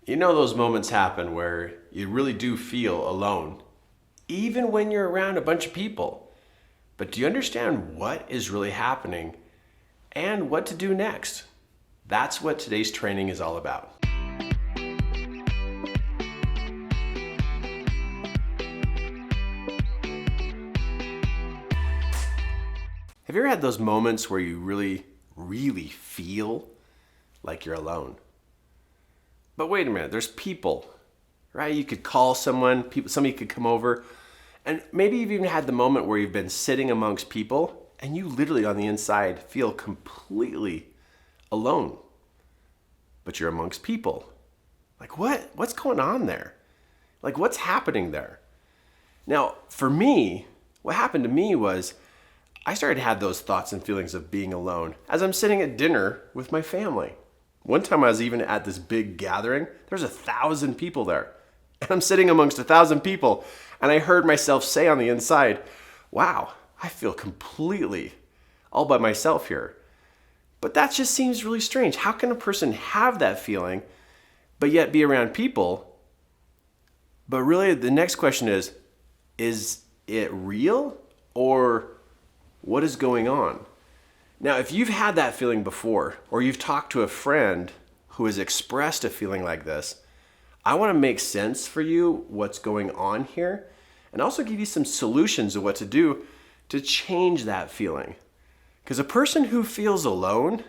You know those moments happen where you really do feel alone, even when you're around a bunch of people. But do you understand what is really happening and what to do next? That's what today's training is all about. Have you ever had those moments where you really feel like you're alone? But wait a minute, there's people, right? You could call someone, somebody could come over, and maybe you've even had the moment where you've been sitting amongst people and you literally on the inside feel completely alone. But you're amongst people. Like what's going on there? Like what's happening there? Now, for me, what happened to me was I started to have those thoughts and feelings of being alone as I'm sitting at dinner with my family. One time I was even at this big gathering. There's 1,000 people there. And I'm sitting amongst 1,000 people and I heard myself say on the inside, wow, I feel completely all by myself here. But that just seems really strange. How can a person have that feeling but yet be around people? But really the next question is it real or what is going on? Now, if you've had that feeling before, or you've talked to a friend who has expressed a feeling like this, I want to make sense for you what's going on here, and also give you some solutions of what to do to change that feeling. Because a person who feels alone,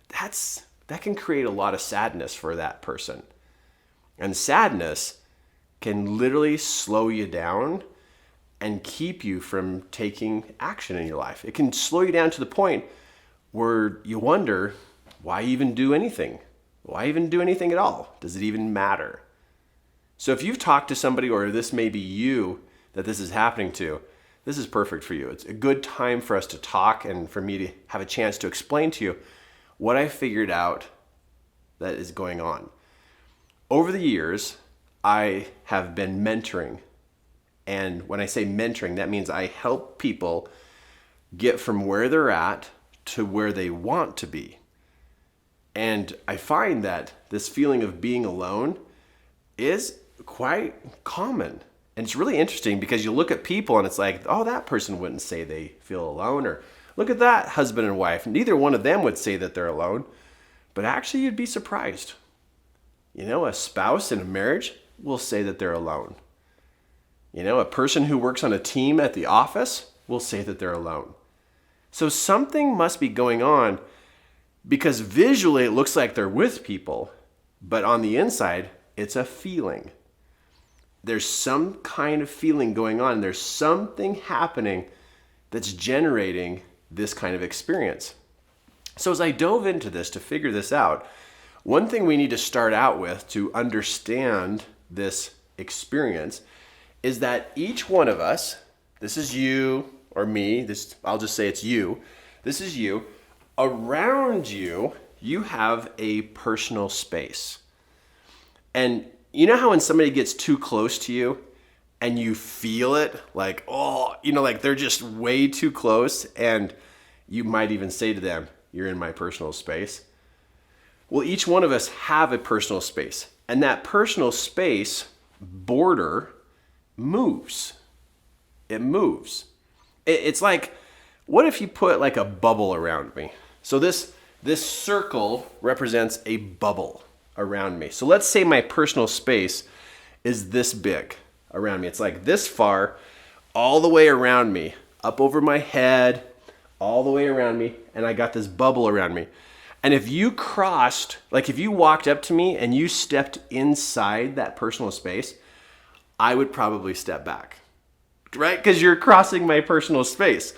that can create a lot of sadness for that person. And sadness can literally slow you down and keep you from taking action in your life. It can slow you down to the point where you wonder, why even do anything? Why even do anything at all? Does it even matter? So if you've talked to somebody, or this may be you that this is happening to, this is perfect for you. It's a good time for us to talk and for me to have a chance to explain to you what I figured out that is going on. Over the years, I have been mentoring. And when I say mentoring, that means I help people get from where they're at to where they want to be. And I find that this feeling of being alone is quite common. And it's really interesting because you look at people and it's like, oh, that person wouldn't say they feel alone. Or look at that husband and wife. Neither one of them would say that they're alone. But actually, you'd be surprised. You know, a spouse in a marriage will say that they're alone. You know, a person who works on a team at the office will say that they're alone. So something must be going on because visually it looks like they're with people, but on the inside, it's a feeling. There's some kind of feeling going on. There's something happening that's generating this kind of experience. So as I dove into this to figure this out, one thing we need to start out with to understand this experience is that each one of us, this is you or me, I'll just say it's you, this is you, around you, you have a personal space. And you know how when somebody gets too close to you and you feel it, like, oh, you know, like they're just way too close, and you might even say to them, you're in my personal space. Well, each one of us have a personal space, and that personal space border moves. It moves. It's like, what if you put like a bubble around me? So this circle represents a bubble around me. So let's say my personal space is this big around me. It's like this far, all the way around me, up over my head, all the way around me, and I got this bubble around me. And if you crossed, like if you walked up to me and you stepped inside that personal space, I would probably step back, right? Because you're crossing my personal space.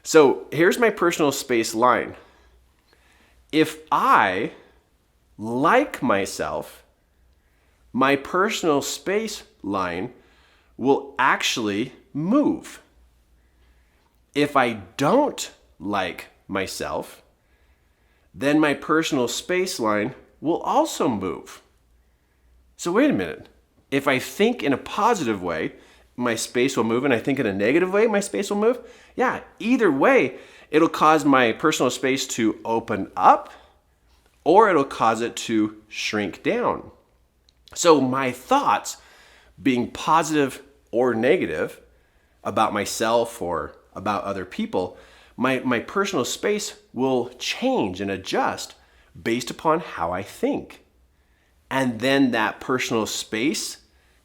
So here's my personal space line. If I like myself, my personal space line will actually move. If I don't like myself, then my personal space line will also move. So wait a minute. If I think in a positive way, my space will move, and I think in a negative way, my space will move. Yeah, either way, it'll cause my personal space to open up, or it'll cause it to shrink down. So my thoughts, being positive or negative about myself or about other people, my personal space will change and adjust based upon how I think. And then that personal space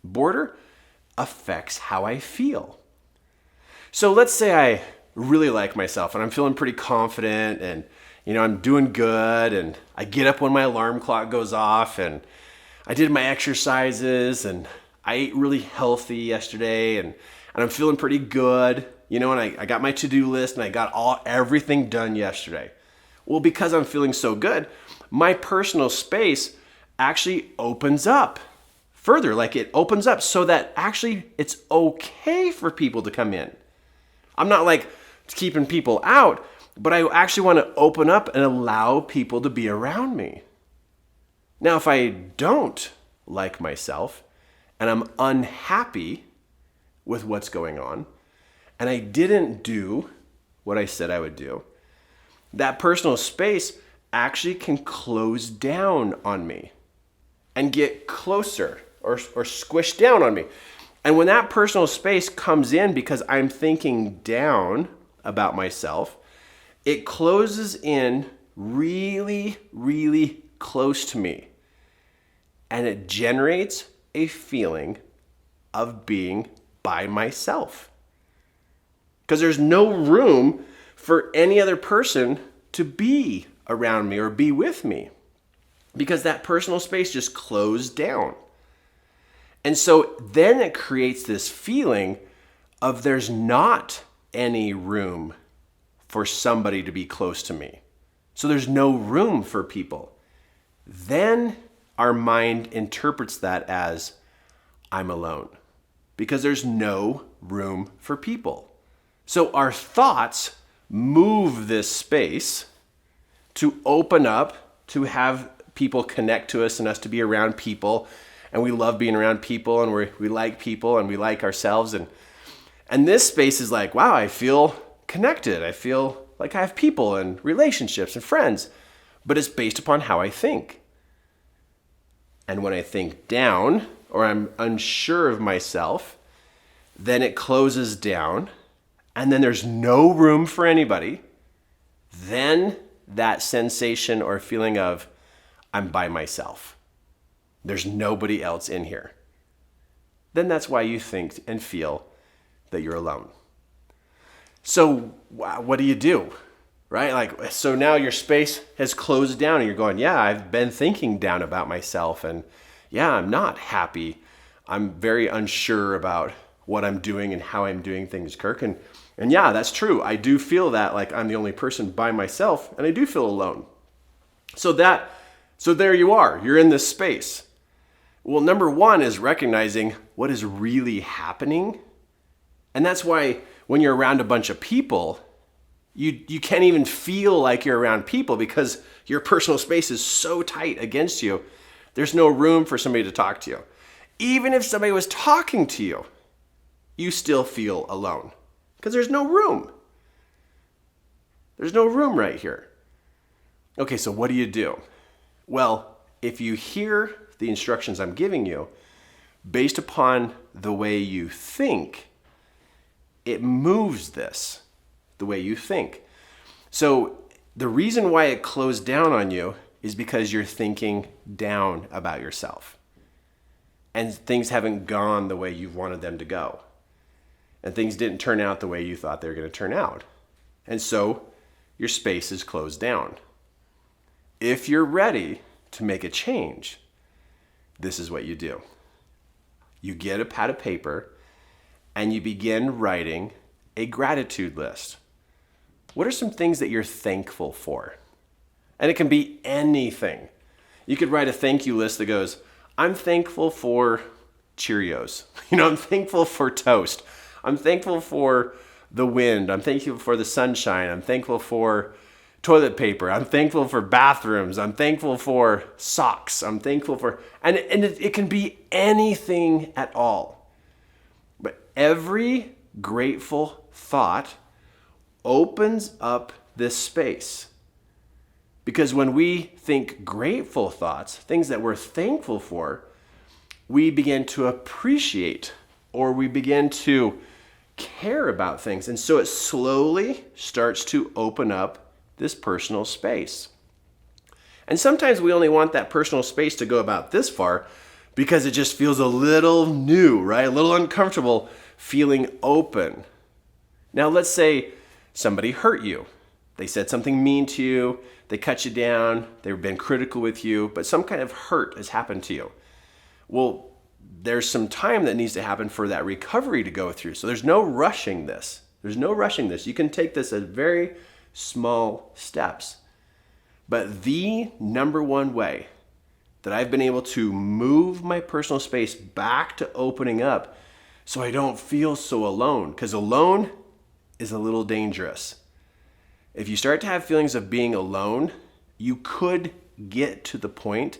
border affects how I feel. So let's say I really like myself and I'm feeling pretty confident and I'm doing good, and I get up when my alarm clock goes off, and I did my exercises, and I ate really healthy yesterday, and I'm feeling pretty good, and I got my to-do list and I got everything done yesterday. Well, because I'm feeling so good, my personal space actually opens up further. Like, it opens up so that actually it's okay for people to come in. I'm not like keeping people out, but I actually want to open up and allow people to be around me. Now, if I don't like myself and I'm unhappy with what's going on, and I didn't do what I said I would do, that personal space actually can close down on me and get closer or squish down on me. And when that personal space comes in because I'm thinking down about myself, it closes in really, really close to me. And it generates a feeling of being by myself. Because there's no room for any other person to be around me or be with me. Because that personal space just closed down. And so then it creates this feeling of there's not any room for somebody to be close to me. So there's no room for people. Then our mind interprets that as I'm alone, because there's no room for people. So our thoughts move this space to open up, to have people connect to us and us to be around people. And we love being around people, and we like people, and we like ourselves. And this space is like, wow, I feel connected. I feel like I have people and relationships and friends. But it's based upon how I think. And when I think down, or I'm unsure of myself, then it closes down, and then there's no room for anybody. Then that sensation or feeling of I'm by myself. There's nobody else in here. Then that's why you think and feel that you're alone. So what do you do? Right? So now your space has closed down and you're going, yeah, I've been thinking down about myself, and yeah, I'm not happy. I'm very unsure about what I'm doing and how I'm doing things, Kirk. And yeah, that's true. I do feel that like I'm the only person by myself, and I do feel alone. So there you are. You're in this space. Well, number one is recognizing what is really happening. And that's why when you're around a bunch of people, you can't even feel like you're around people because your personal space is so tight against you. There's no room for somebody to talk to you. Even if somebody was talking to you, you still feel alone because there's no room. There's no room right here. Okay, so what do you do? Well, if you hear the instructions I'm giving you, based upon the way you think, it moves this, the way you think. So the reason why it closed down on you is because you're thinking down about yourself. And things haven't gone the way you've wanted them to go. And things didn't turn out the way you thought they were going to turn out. And so your space is closed down. If you're ready to make a change, this is what you do. You get a pad of paper and you begin writing a gratitude list. What are some things that you're thankful for? And it can be anything. You could write a thank you list that goes, I'm thankful for Cheerios. I'm thankful for toast. I'm thankful for the wind. I'm thankful for the sunshine. I'm thankful for toilet paper. I'm thankful for bathrooms. I'm thankful for socks. I'm thankful for, and it can be anything at all. But every grateful thought opens up this space. Because when we think grateful thoughts, things that we're thankful for, we begin to appreciate or we begin to care about things. And so it slowly starts to open up this personal space. And sometimes we only want that personal space to go about this far because it just feels a little new, right? A little uncomfortable feeling open. Now, let's say somebody hurt you. They said something mean to you. They cut you down. They've been critical with you, but some kind of hurt has happened to you. Well, there's some time that needs to happen for that recovery to go through. So there's no rushing this. You can take this as very small steps. But the number one way that I've been able to move my personal space back to opening up so I don't feel so alone, because alone is a little dangerous. If you start to have feelings of being alone, you could get to the point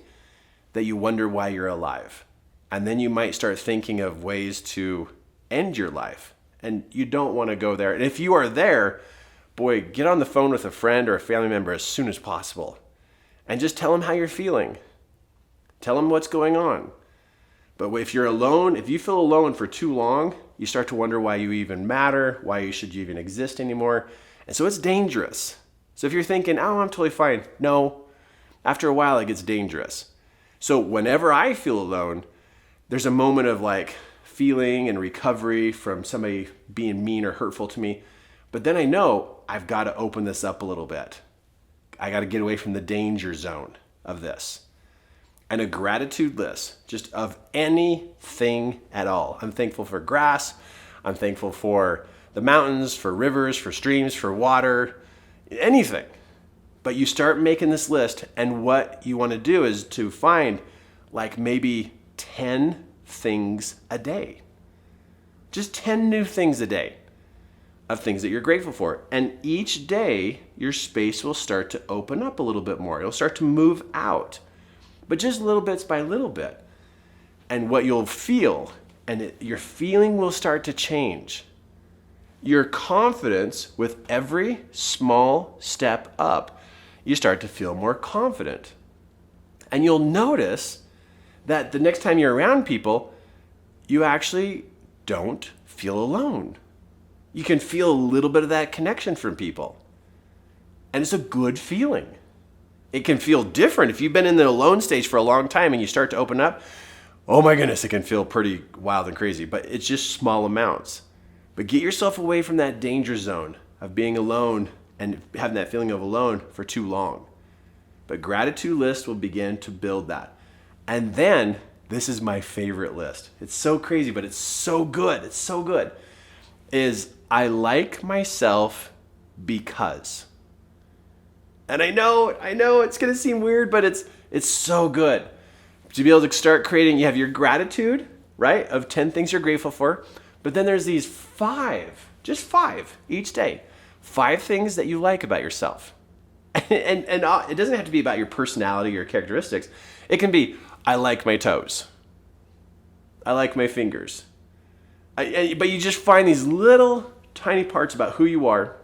that you wonder why you're alive. And then you might start thinking of ways to end your life. And you don't want to go there. And if you are there, boy, get on the phone with a friend or a family member as soon as possible. And just tell them how you're feeling. Tell them what's going on. But if you're alone, if you feel alone for too long, you start to wonder why you even matter, why you should even exist anymore. And so it's dangerous. So if you're thinking, oh, I'm totally fine. No, after a while it gets dangerous. So whenever I feel alone, there's a moment of like feeling and recovery from somebody being mean or hurtful to me. But then I know I've got to open this up a little bit. I got to get away from the danger zone of this. And a gratitude list, just of anything at all. I'm thankful for grass. I'm thankful for the mountains, for rivers, for streams, for water, anything. But you start making this list, and what you want to do is to find like maybe 10 things a day. Just 10 new things a day of things that you're grateful for. And each day, your space will start to open up a little bit more. It'll start to move out, but just little bits by little bit. And what you'll feel, your feeling will start to change. Your confidence with every small step up, you start to feel more confident. And you'll notice that the next time you're around people, you actually don't feel alone. You can feel a little bit of that connection from people. And it's a good feeling. It can feel different. If you've been in the alone stage for a long time and you start to open up, oh my goodness, it can feel pretty wild and crazy, but it's just small amounts. But get yourself away from that danger zone of being alone and having that feeling of alone for too long. But gratitude list will begin to build that. And then, this is my favorite list. It's so crazy, but it's so good. It's so good. Is I like myself because. And I know it's going to seem weird, but it's so good. To be able to start creating, you have your gratitude, right, of 10 things you're grateful for. But then there's these 5, just 5 each day. 5 things that you like about yourself. And it doesn't have to be about your personality or characteristics. It can be, I like my toes. I like my fingers. But you just find these little tiny parts about who you are.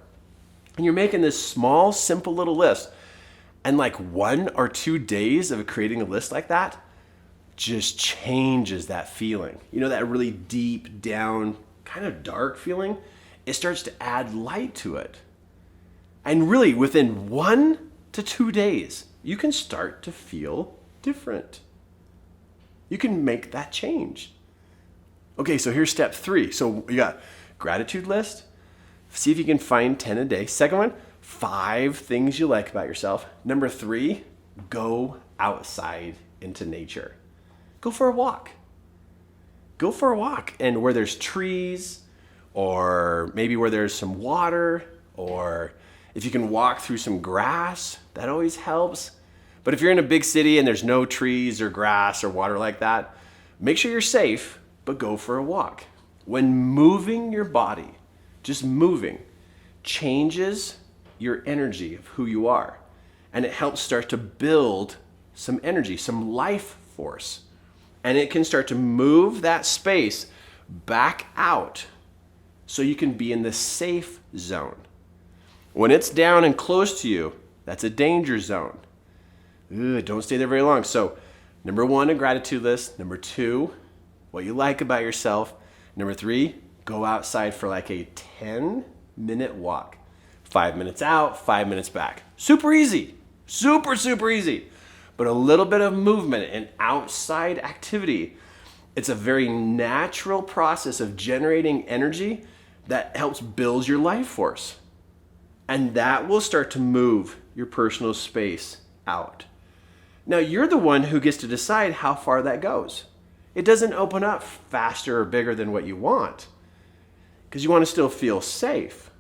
And you're making this small, simple little list. And like 1 or 2 days of creating a list like that just changes that feeling. You know, that really deep down, kind of dark feeling? It starts to add light to it. And really, within 1 to 2 days, you can start to feel different. You can make that change. Okay, so here's step 3. So you got gratitude list. See if you can find 10 a day. Second one, 5 things you like about yourself. Number 3, go outside into nature. Go for a walk. Go for a walk. And where there's trees, or maybe where there's some water, or if you can walk through some grass, that always helps. But if you're in a big city and there's no trees or grass or water like that, make sure you're safe, but go for a walk. When moving your body, just moving, changes your energy of who you are. And it helps start to build some energy, some life force. And it can start to move that space back out so you can be in the safe zone. When it's down and close to you, that's a danger zone. Don't stay there very long. So Number 1, a gratitude list. Number 2, what you like about yourself. Number 3, go outside for like a 10-minute walk. 5 minutes out, 5 minutes back. Super easy. Super, super easy. But a little bit of movement and outside activity. It's a very natural process of generating energy that helps build your life force. And that will start to move your personal space out. Now, you're the one who gets to decide how far that goes. It doesn't open up faster or bigger than what you want, because you want to still feel safe.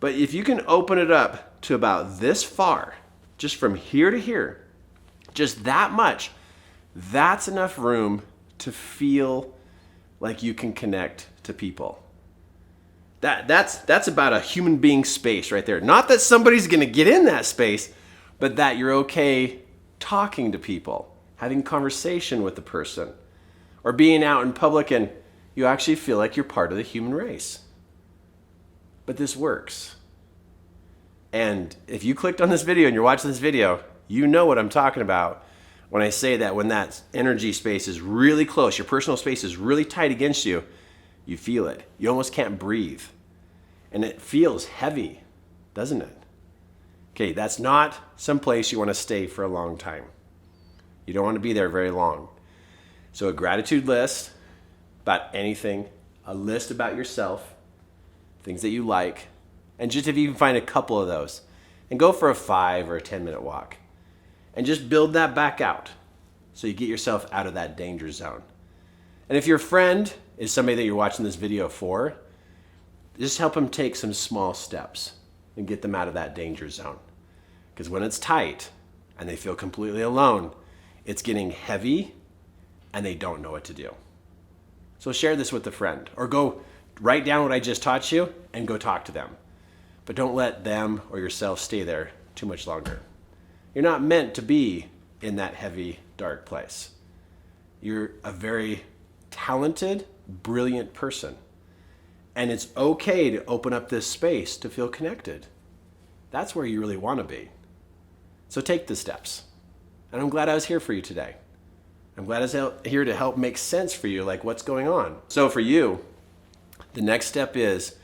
But if you can open it up to about this far, just from here to here, just that much, that's enough room to feel like you can connect to people. That's about a human being space right there. Not that somebody's going to get in that space, but that you're okay talking to people, having conversation with the person, or being out in public and you actually feel like you're part of the human race. But this works. And if you clicked on this video and you're watching this video, you know what I'm talking about when I say that when that energy space is really close, your personal space is really tight against you, you feel it. You almost can't breathe. And it feels heavy, doesn't it? Okay, that's not some place you want to stay for a long time. You don't want to be there very long. So a gratitude list about anything, a list about yourself, things that you like, and just if you can find a couple of those, and go for a 5 or a 10-minute walk. And just build that back out so you get yourself out of that danger zone. And if your friend is somebody that you're watching this video for, just help them take some small steps and get them out of that danger zone. Because when it's tight and they feel completely alone, it's getting heavy and they don't know what to do. So share this with a friend, or go write down what I just taught you and go talk to them. But don't let them or yourself stay there too much longer. You're not meant to be in that heavy, dark place. You're a very talented, brilliant person. And it's okay to open up this space to feel connected. That's where you really want to be. So take the steps. And I'm glad I was here for you today. I'm glad I was here to help make sense for you, like what's going on. So for you, the next step is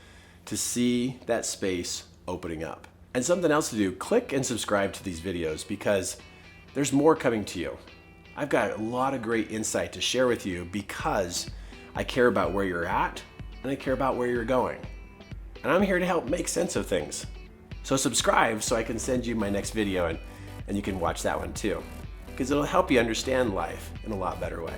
to see that space opening up. And something else to do, click and subscribe to these videos because there's more coming to you. I've got a lot of great insight to share with you because I care about where you're at and I care about where you're going. And I'm here to help make sense of things. So subscribe so I can send you my next video and you can watch that one too, because it'll help you understand life in a lot better way.